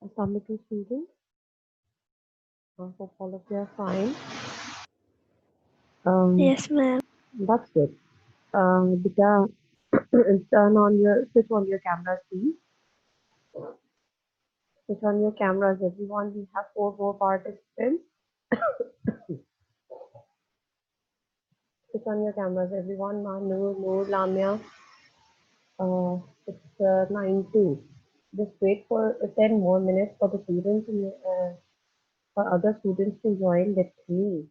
Assalamualaikum students. I hope all of you are fine. Yes, ma'am. That's good. Beta, switch on your cameras, please. Switch on your cameras, everyone. We have 4 more participants. Switch on your cameras, everyone. Manu, Noor, Lamia. It's 9:02. Just wait for 10 more minutes for the students and for other students to join with me.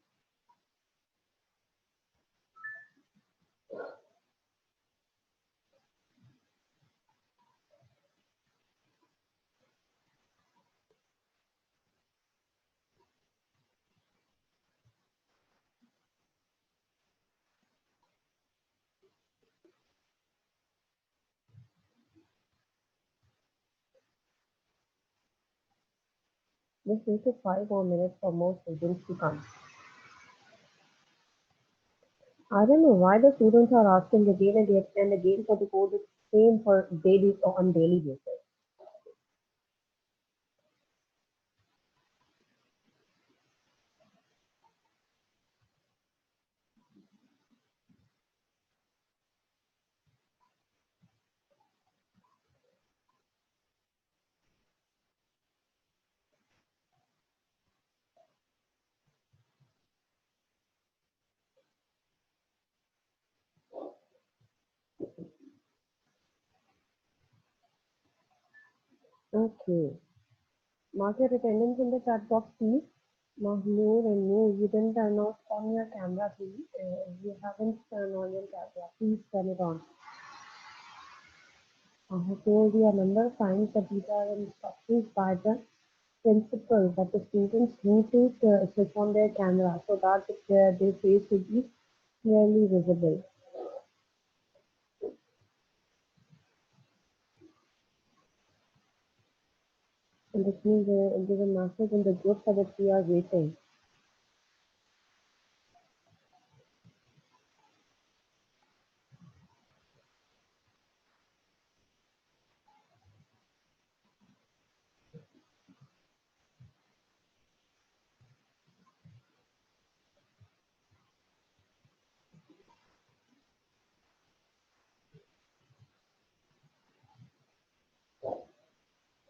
Just wait for 5 more minutes for more students to come. I don't know why the students are asking again and again for the code. It's same for daily on daily basis. Okay. Mark your attendance in the chat box, please. Mahnoor and no, you didn't turn off on your camera, please. You haven't turned on your camera. Please turn it on. I have told you a number of times that these are instructions by the principal that the students need to switch on their camera so that their face will be clearly visible. And this means there's a message in the group that we are waiting.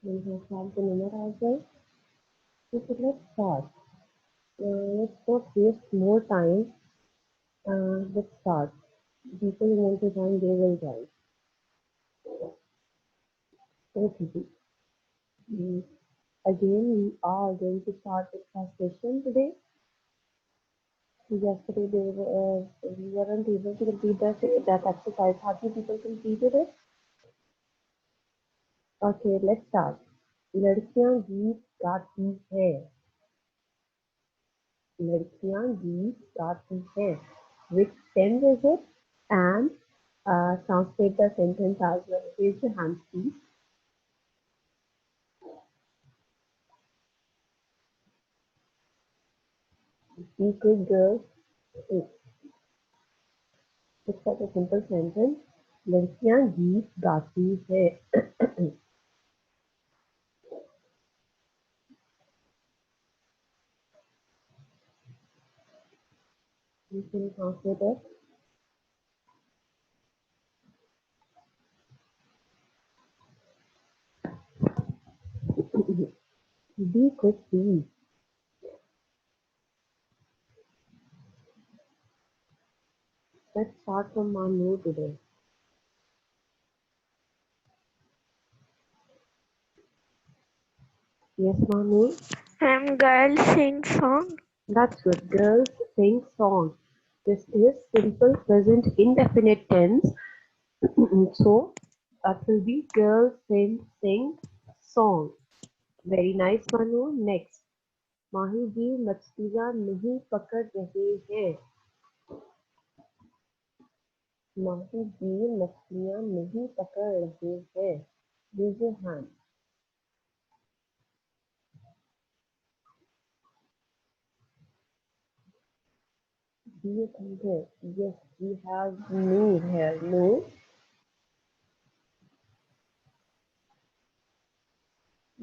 We have solved the number as well. So let's start. Let's not waste more time. Let's start. People who want to join, they will join. Okay. Again, we are going to start the class session today. Yesterday, we weren't able to complete that exercise. How many people completed it? Okay, let's start. लड़कियां गीत गाती है. लड़कियां गीत गाती है. Which tense is it? And translate the sentence as well. Raise your hands, please. Be good girls. It's such a simple sentence. लड़कियां गीत गाती है. You can translate it. Be quick, please. Let's start from Manu today. Yes, Manu. Girls sing song. That's good. Girls sing song. This is simple present indefinite tense. So that will be girls sing song. Very nice, Manu. Next. माही जी मछलियाँ नहीं पकड़ रहे हैं. माही जी मछलियाँ नहीं पकड़ रहे हैं. Raise your hand. Do you think it? Yes, we have Noor here. Noor.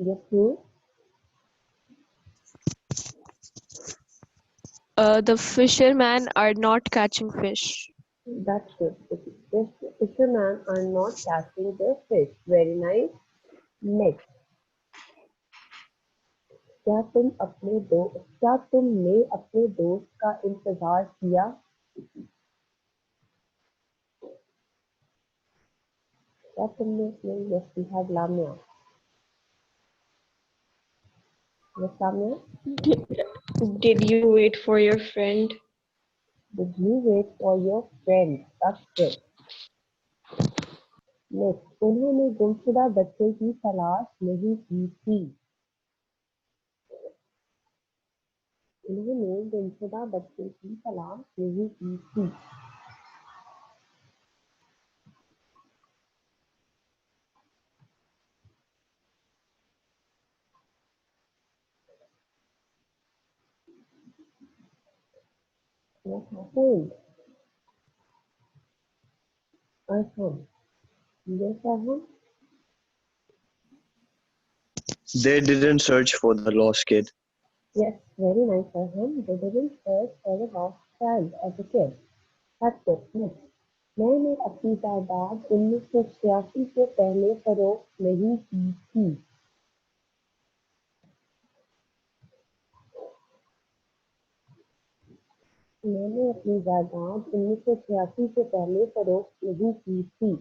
Yes, you. The fishermen are not catching fish. That's good. The fishermen are not catching the fish. Very nice. Next. क्या तुमने अपने दोस्त का इंतजार किया? क्या तुमने अपने Yes, we have Lamia. Yes, Lamia. Did you wait for your friend? Did you wait for your friend? That's good. Next. उन्होंने गुमशुदा बच्चे की तलाश नहीं की थी. उन्होंने गुमशुदा बच्चे की तलाश नहीं की थी. What happened? Arham. Yes, Arham. They didn't search for the lost kid. Yes, very nice, Arham. They didn't search for the lost child as a kid. That's it. Next. मैंने अपनी जायदाद 1986 से पहले फरोख्त नहीं की थी. मैंने अपनी जायदाद 1986 से पहले फरोख्त नहीं की थी.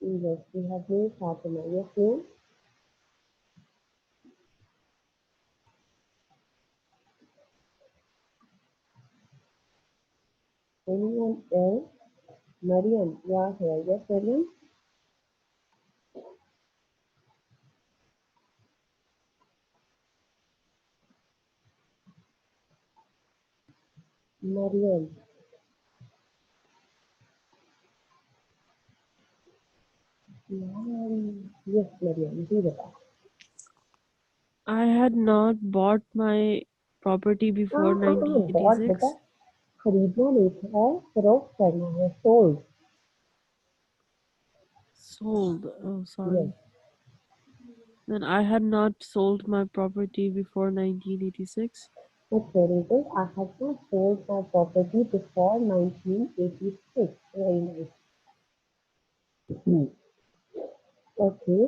Yes, we have new Fatima. Yes, ma'am. Anyone else? Mariam, you are here. Yes, Mariam. Mariam. Yes, Mariam. जी बता. I had not bought my property before बहुत बेटा 1986. खरीदना नहीं था, फरोख्त करना है. Sold. Sold. Oh, Yes. sorry. Then I had not sold my property before 1986. That's very good. I have not sold my property before 1986. Very nice. Okay.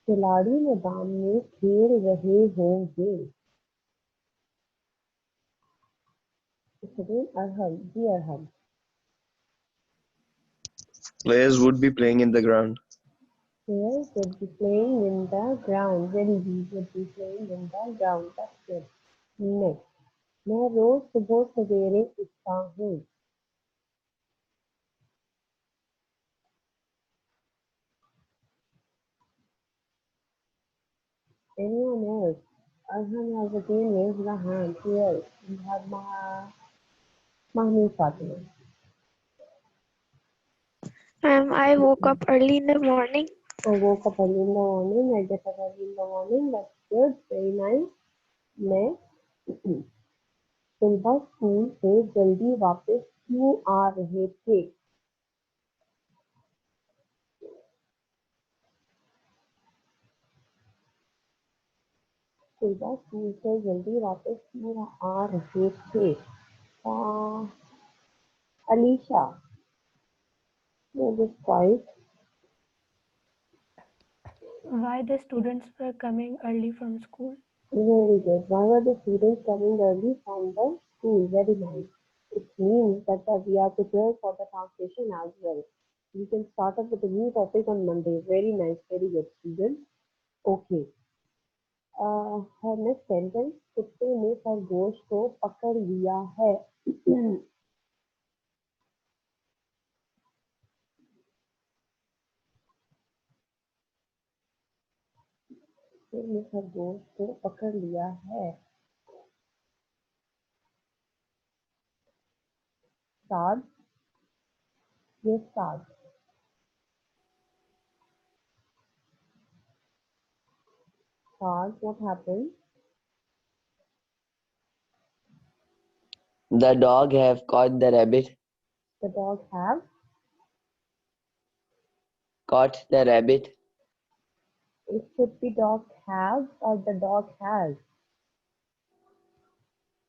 खिलाड़ी मैदान में खेल रहे होंगे. Again, Arham. Ji Arham. Players would be playing in the ground. Players would be playing in the ground. Very good. Would be playing in the ground. That's good. Next. मैं रोज सुबह सवेरे उठता हूँ. Anyone else? Arham has again raised the hand. Who else? We have Mahmood Fatima. I woke up early in the morning. I woke up early in the morning. I get up early in the morning. That's good. Very nice. Next. सुबह school से जल्दी वापस क्यों आ रहे थे? सुबह school से जल्दी वापस क्यों आ रहे थे? Alicia. No, this quiet. Why the students were coming early from school? Very good. Why were the students coming early from the school? Very nice. It means that we are prepared for the translation as well. We can start up with a new topic on Monday. Very nice. Very good, students. Okay. Her next sentence. कुत्ते ने खरगोश को पकड़ लिया है. कुत्ते ने खरगोश को पकड़ लिया है. Start. Yes, start. Start. What happened? The dog have caught the rabbit. The dog have. Caught the rabbit. It should be dog have or the dog has.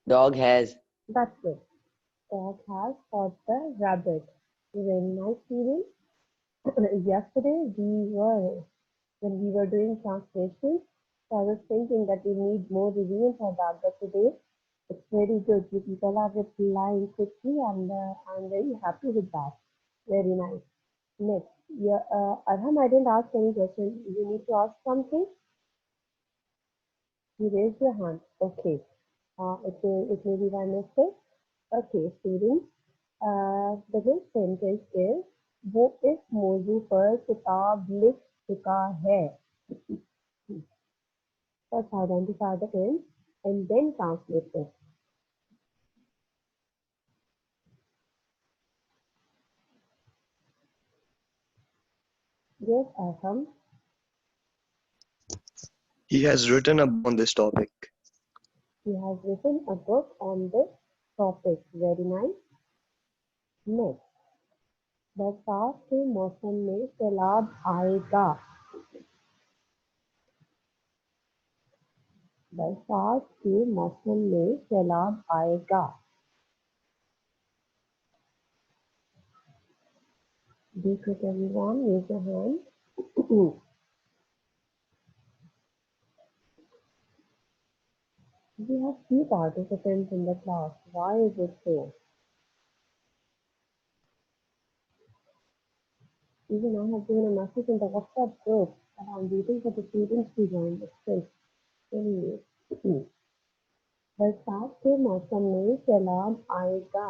Dog has. That's it. Dog has caught the rabbit. Very nice, students. Yesterday when we were doing translation, so I was thinking that we need more revision for that, but today it's very good. You people are replying quickly and I'm very happy with that. Very nice. Next, yeah, Arham, I didn't ask any question. You need to ask something? You raised your hand. Okay. It may be by mistake. Okay, students. The next sentence is वो इस मौजू पर किताब लिख चुका है. First identify the tense and then translate it. Yes, Aham. He has written up on this topic. He has written a book on this topic. Very nice. Next. बरसात के मौसम में सैलाब आएगा. बरसात के मौसम में सैलाब आएगा. Be quick, everyone. Raise your hand. We have few participants in the class. Why is it so? Even I have given a message in the WhatsApp group that I'm waiting for the students to join the quiz. Anyway, बरसात के मौसम में सैलाब आएगा.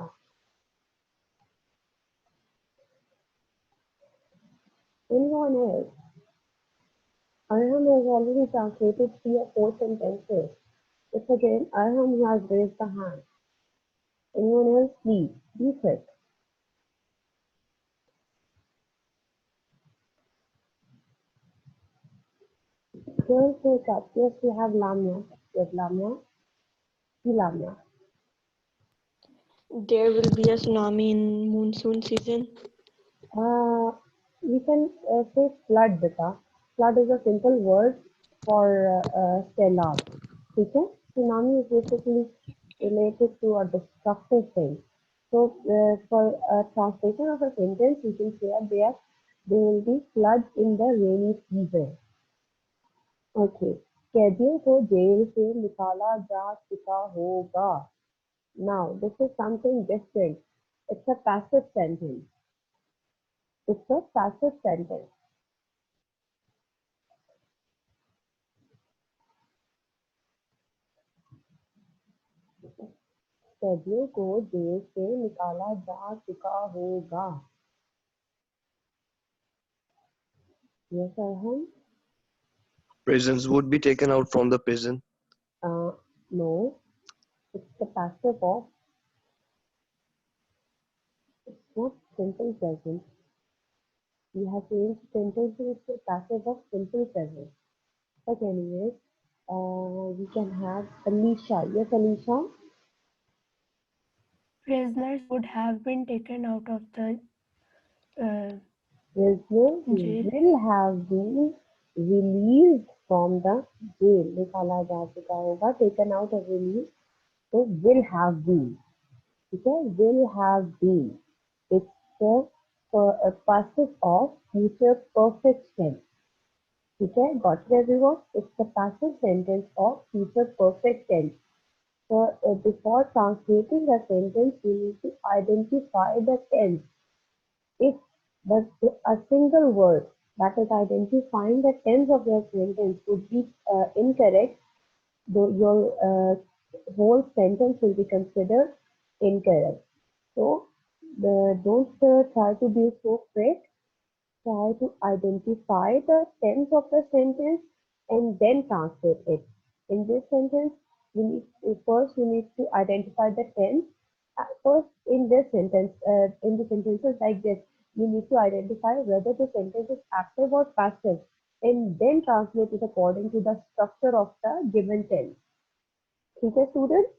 Anyone else? Arham has already translated 3 or 4 sentences. It's again Arham who has raised the hand. Anyone else, please be quick. Girls, wake up. Yes, we have Lamia. Yes, Lamia. Lamia. There will be a tsunami in monsoon season. We can say flood, beta. Flood is a simple word for सैलाब. ठीक है? Tsunami is basically related to a destructive thing. So for a translation of a sentence, we can say that there will be flood in the rainy season. Okay. कैदियों को jail से निकाला जा चुका होगा. Now, this is something different. It's a passive sentence. It's a passive sentence. कैदियों को jail से निकाला जा चुका होगा. Yes, Arham? Prisons would be taken out from the prison. No. It's the passive of. It's not simple present. We have changed sentences to passive of simple present. But anyways, we can have Alicia. Yes, Alicia? Prisoners would have been taken out of the Prisoners jail. will have been released from the jail. निकाला जा चुका होगा. Taken out of release. So will have been. Okay, will have been. It's a passive of future perfect tense. Okay, got it, everyone? It's the passive sentence of future perfect tense. So before translating a sentence, you need to identify the tense. If a single word that is identifying the tense of your sentence would be incorrect, your whole sentence will be considered incorrect. So don't try to be so quick. Try to identify the tense of the sentence and then translate it. In this sentence, you need to identify the tense. First, in this sentence, in the sentences like this, you need to identify whether the sentence is active or passive, and then translate it according to the structure of the given tense. Okay, students?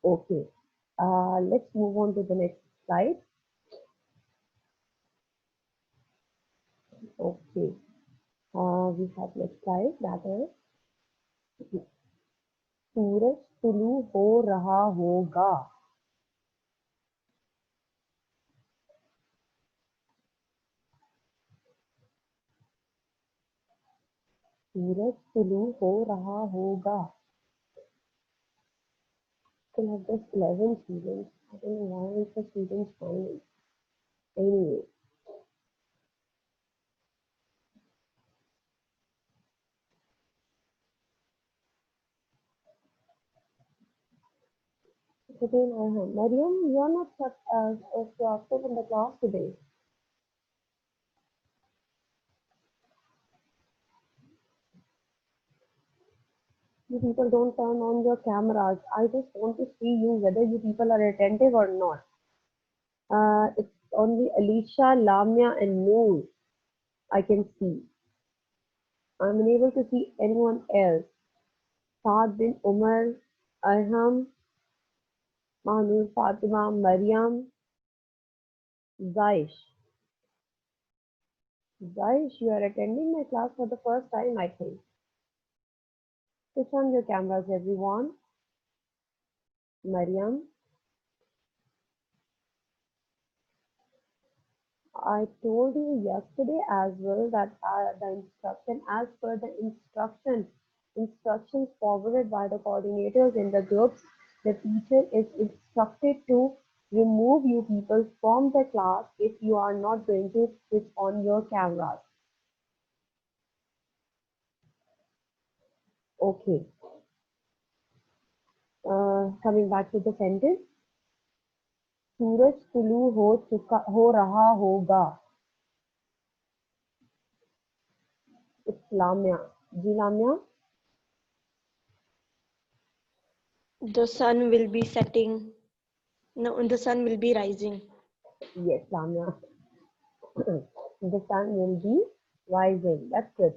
Okay. Let's move on to the next slide. Okay. We have next slide, that is सूरज तुलू हो रहा होगा. सूरज तुलू हो रहा होगा. Still have just 11 students. I don't know why is the students finding. Anyway. Again, Mariam, you are not active in the class today. You people don't turn on your cameras. I just want to see you whether you people are attentive or not. It's only Alicia, Lamia, and Noor I can see. I'm unable to see anyone else. Saad bin Umar, Arham, Mahnur, Fatima, Mariam, Zaish. Zaish, you are attending my class for the first time, I think. Switch on your cameras, everyone. Mariam. I told you yesterday as well that as per the instructions forwarded by the coordinators in the groups, the teacher is instructed to remove you people from the class if you are not going to switch on your cameras. Okay. Coming back to the sentence. सूरज तुलू हो रहा होगा. It's Lamia. Ji Lamia? The sun will be setting. No, the sun will be rising. Yes, Lamia. The sun will be rising. That's good.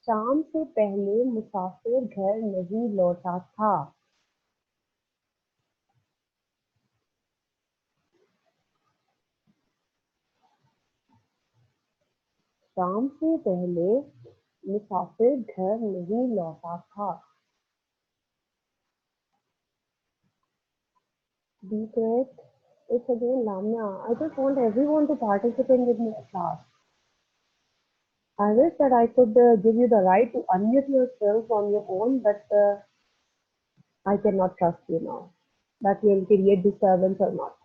शाम से पहले मुसाफिर घर नहीं लौटा था. शाम से पहले मुसाफिर घर नहीं लौटा था. Be correct. It's again Lamia. I just want everyone to participate with my class. I wish that I could give you the right to unmute yourself on your own, but I cannot trust you now. That will create disturbance or not.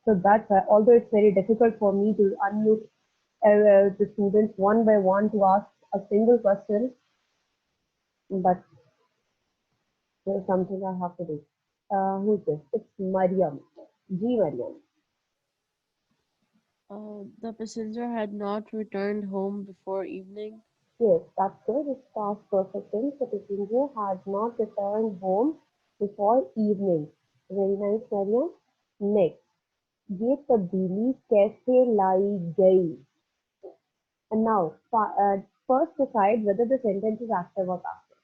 So that's why, although it's very difficult for me to unmute the students one by one to ask a single question, but there's something I have to do. Who's this? It's Mariam. Ji Mariam. The passenger had not returned home before evening. Yes, that's good. It's past perfect tense. The passenger had not returned home before evening. Very nice, Mariam. Next. ये तब्दीली कैसे लाई गई? And now, first decide whether the sentence is active or passive.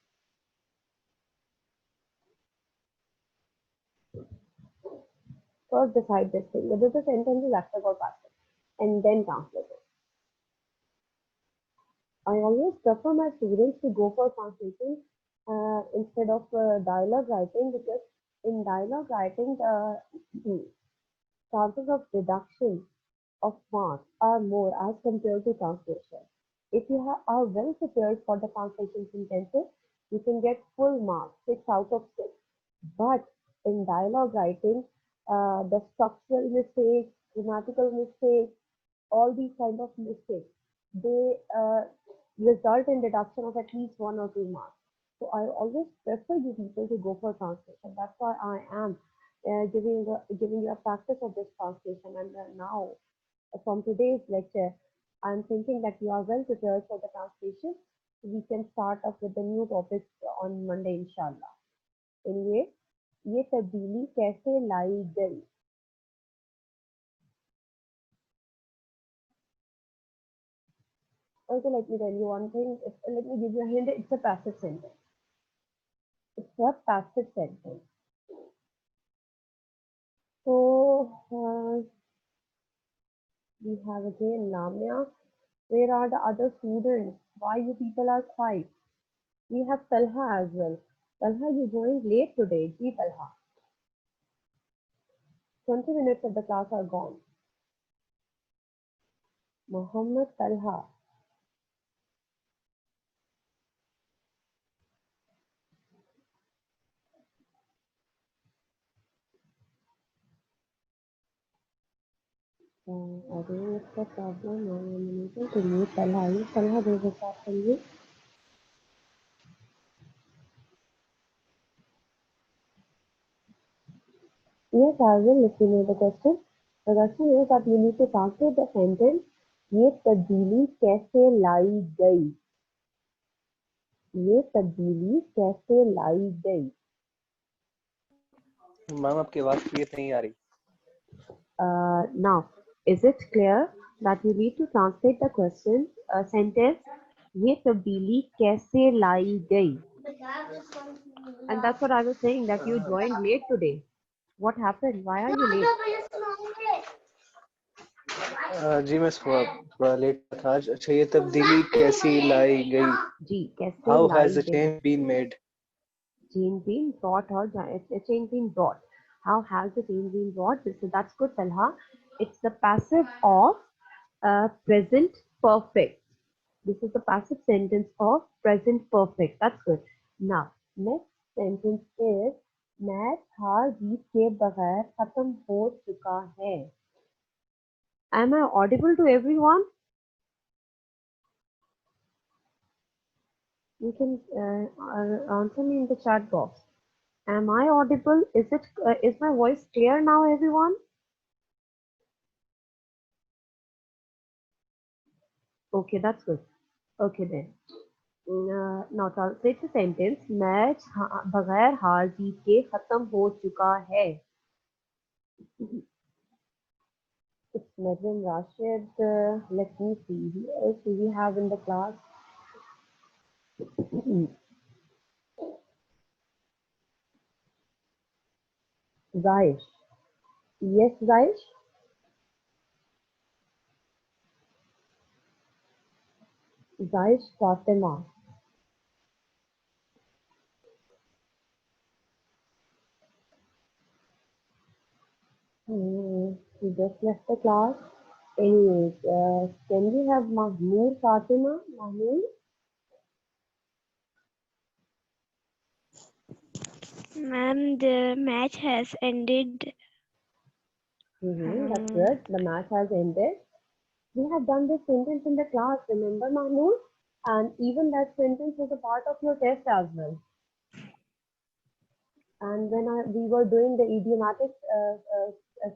First decide this thing, whether the sentence is active or passive, and then translate it. I always prefer my students to go for translation instead of dialogue writing, because in dialogue writing, chances of reduction of marks are more as compared to translation. If you are well prepared for the translation sentences, you can get full marks, 6 out of 6. But in dialogue writing, the structural mistakes, grammatical mistakes, all these kind of mistakes, they result in reduction of at least 1 or 2 marks. So I always prefer you people to go for translation. That's why I am giving you a practice of this translation. And now, from today's lecture, I'm thinking that you are well prepared for the translation. We can start up with the new topics on Monday, inshallah. Anyway, ये तब्दीली कैसे लाई गई? Okay, let me tell you one thing. Let me give you a hint. It's a passive sentence. It's a passive sentence. So we have again Lamia. Where are the other students? Why you people are quiet? We have Talha as well. Talha, you joined late today. Ji Talha. 20 minutes of the class are gone. Muhammad Talha. I think it's the problem. I am unable to mute Talha. You Talha, there is a problem. You. Yes, I will let you know the question. The question is that you need to translate the sentence. ये तब्दीली कैसे लाई गई? ये तब्दीली कैसे लाई गई? Ma'am आपकी आवाज क्लियर नहीं आ रही. Now, is it clear that you need to translate the question sentence? ये तब्दीली कैसे लाई गई? And that's what I was saying, that you joined late today. What happened? Why are you late? जी मैं थोड़ा लेट था. अच्छा, ये तब्दीली कैसी लाई गई? जी, कैसे How लाई has the गई? change been made? Change been brought or change been brought? How has the change been brought? So that's good, Talha. It's the passive of present perfect. This is the passive sentence of present perfect. That's good. Now, next sentence is match हार जीत के बगैर खत्म हो चुका है. Am I audible to everyone? You can answer me in the chat box. Am I audible? Is my voice clear now, everyone? Okay, that's good. Okay then. Now translate the sentence. Match बगैर हार जीत के खत्म हो चुका है. It's Nazim Rashid. Let me see. Who else do we have in the class? Zaish. Yes, Zaish? Zaish Fatima. She just left the class. Anyways, can we have Mahmood Fatima? Mahmood? Ma'am, the match has ended. That's good. The match has ended. We have done this sentence in the class, remember, Mahmood? And even that sentence was a part of your test as well. And when we were doing the idiomatic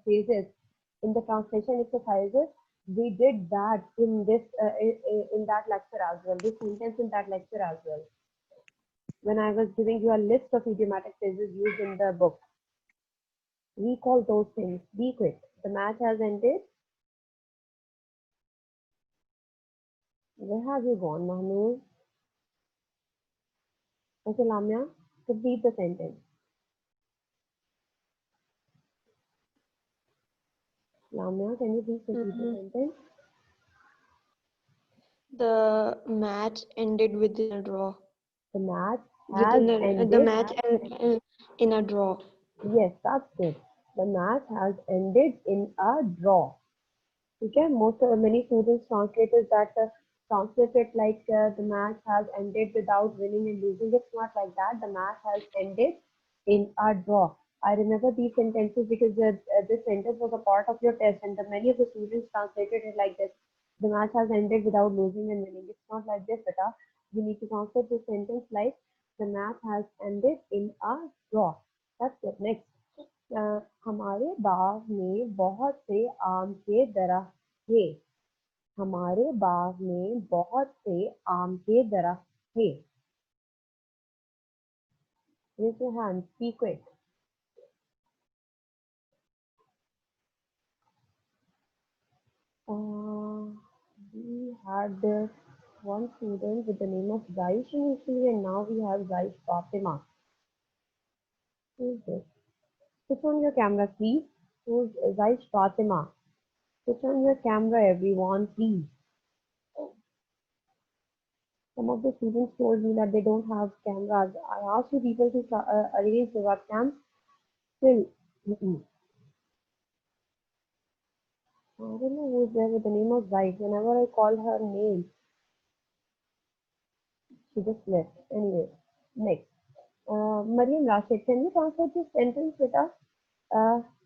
phrases in the translation exercises, we did that in this in that lecture as well. This sentence in that lecture as well. When I was giving you a list of idiomatic phrases used in the book, recall those things. Be quick. The match has ended. Where have you gone, Mahmood? Okay, Lamia, complete the sentence. Lamia, can you please complete the sentence? The match ended within a draw. The match has ended. The match in a draw. Yes, that's good. The match has ended in a draw. Okay, many students translated that translated like the match has ended without winning and losing. It's not like that. The match has ended in a draw. I remember these sentences because this sentence was a part of your test, and many of the students translated it like this. The match has ended without losing and winning. It's not like this, beta. You need to translate this sentence like the match has ended in a draw. That's it. Next. हमारे बाग में बहुत से आम के दरख्त थे. हमारे बाग में बहुत से आम के दरख्त थे. Raise your hand. Be quick. We had one student with the name of Zaish initially, and now we have Zaish Fatima. Who is this? Switch on your camera, please. Who's Zaish Fatima? Switch on your camera, everyone, please. Some of the students told me that they don't have cameras. I asked you people to arrange the webcams. Still, I don't know who's there with the name of Zai. Whenever I call her name, she just left. Anyway, next. Mariam Rashid, can you translate this sentence with us?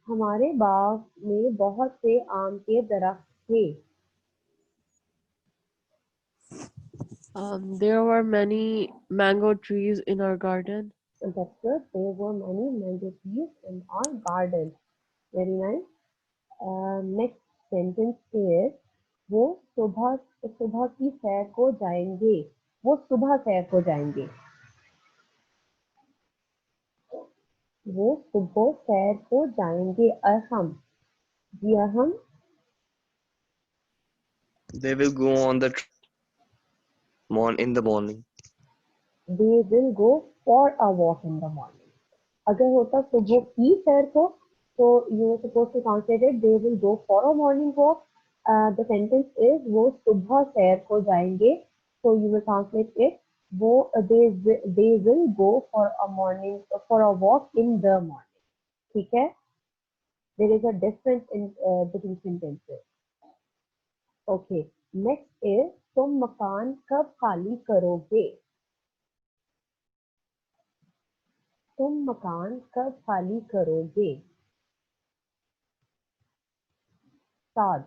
हमारे बाग में बहुत से आम के दरख्त थे. There were many mango trees in our garden. That's good. There were many mango trees in our garden. Very nice. Next sentence is वो सुबह सुबह की सैर को जाएंगे. वो सुबह सैर को जाएंगे. वो सुबह सैर को जाएंगे. अरहम. जी Arham. They will go on the in the morning. They will go for a walk in the morning. अगर होता सुबह की सैर को, so you were supposed to translate it. They will go for a morning walk. The sentence is वो सुबह सैर को जाएंगे. So you will translate it. वो they will go for a walk in the morning. ठीक है? There is a difference in between sentences. Okay. Next is तुम मकान कब खाली करोगे? तुम मकान कब खाली करोगे? साद.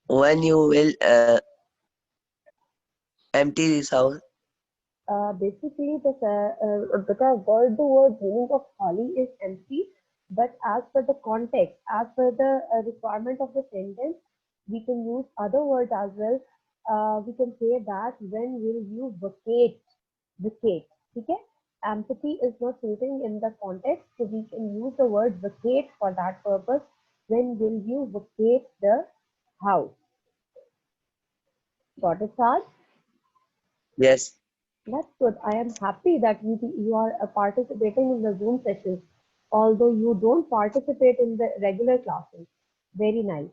When you will empty this house? Basically, the word meaning of khali is empty, but as per the context, as per the requirement of the sentence, we can use other words as well. We can say that when will you vacate? Vacate. Okay? Empathy is not suiting in the context, so we can use the word vacate for that purpose. When will you vacate the house? Got it, Saj? Yes. That's good. I am happy that you are participating in the Zoom sessions, although you don't participate in the regular classes. Very nice.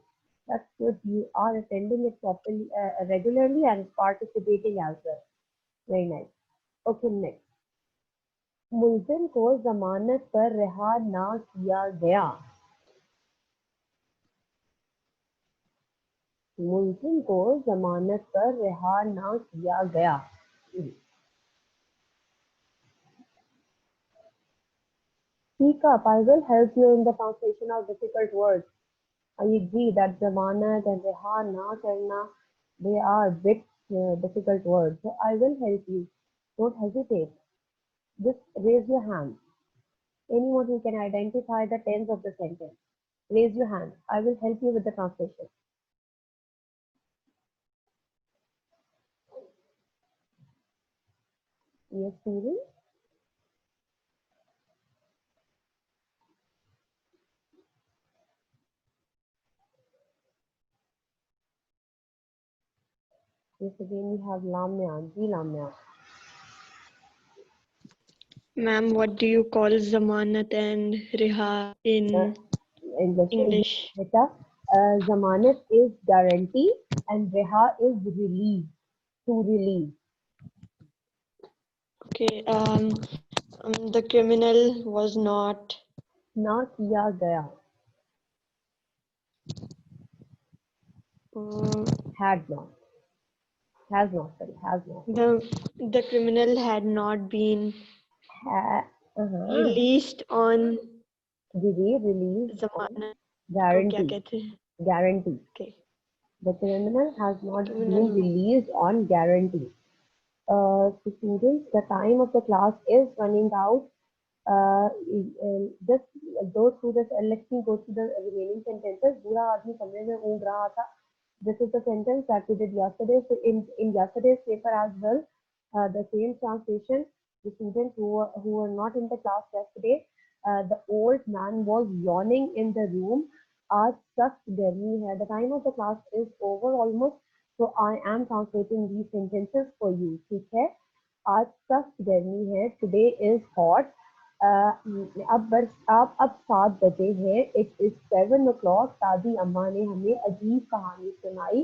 That's good. You are attending it properly, regularly and participating as well. Very nice. Okay, next. मुलजिम को जमानत पर रिहा ना किया गया. मुलजिम को जमानत पर रिहा ना किया गया. Speak up. I will help you in the translation of difficult words. I agree that zamanat and reha na karna, they are bit difficult words. So I will help you. Don't hesitate. Just raise your hand. Anyone who can identify the tense of the sentence, raise your hand. I will help you with the translation. Yes, students. Yes, again we have Lamya. Ji Lamya. Ma'am, what do you call zamanat and riha in English? Beta, zamanat is guarantee and reha is release, to release. Okay. The criminal was not. ना किया गया. Had not. Has not. Sorry, has not. The criminal had not been released on release zamanat. guarantee. क्या कहते हैं? Guarantee. Okay. The criminal has not been released on guarantee. Students, the time of the class is running out. Just go through this. Let me go through the remaining sentences. बुरा आदमी कमरे में ऊँग रहा था. This is the sentence that we did yesterday. So in yesterday's paper as well, the same translation. The students who were not in the class yesterday, the old man was yawning in the room. आज सख्त गर्मी है. The time of the class is over almost. So I am translating these sentences for you. ठीक है? आज सख्त गर्मी है. Today is hot. अब 7 बजे हैं. It is 7 o'clock. दादी अम्मा ने हमें अजीब कहानी सुनाई.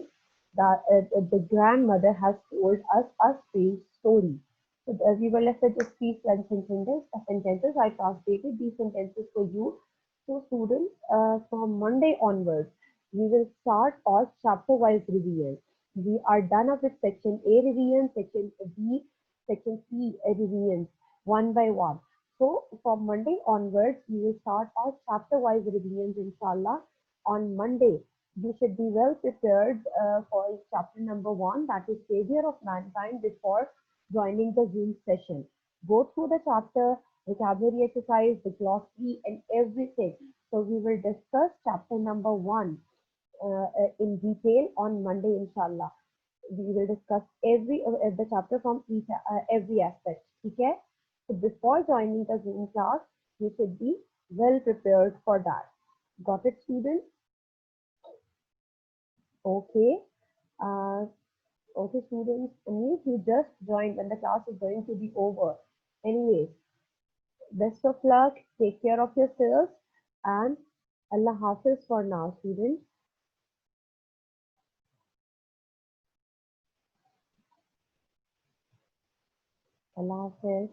The grandmother has told us a strange story. So we were left with just 3 sentences. I translated these sentences for you. So students, from Monday onwards, we will start our chapter-wise revision. We are done up with section A revision, section B, section C revisions one by one. So from Monday onwards, we will start our chapter-wise revisions, inshallah. On Monday, you should be well prepared for chapter number 1, that is Savior of Mankind, before joining the Zoom session. Go through the chapter, vocabulary exercise, the glossary, and everything. So we will discuss chapter number 1 in detail on Monday, inshallah. We will discuss the chapter from every aspect. Okay? So before joining the Zoom class, you should be well prepared for that. Got it, students? Okay. Okay, students, Aneet, you just joined when the class is going to be over. Anyways, best of luck, take care of yourselves, and Allah Hafiz for now, students. Allah Hafiz.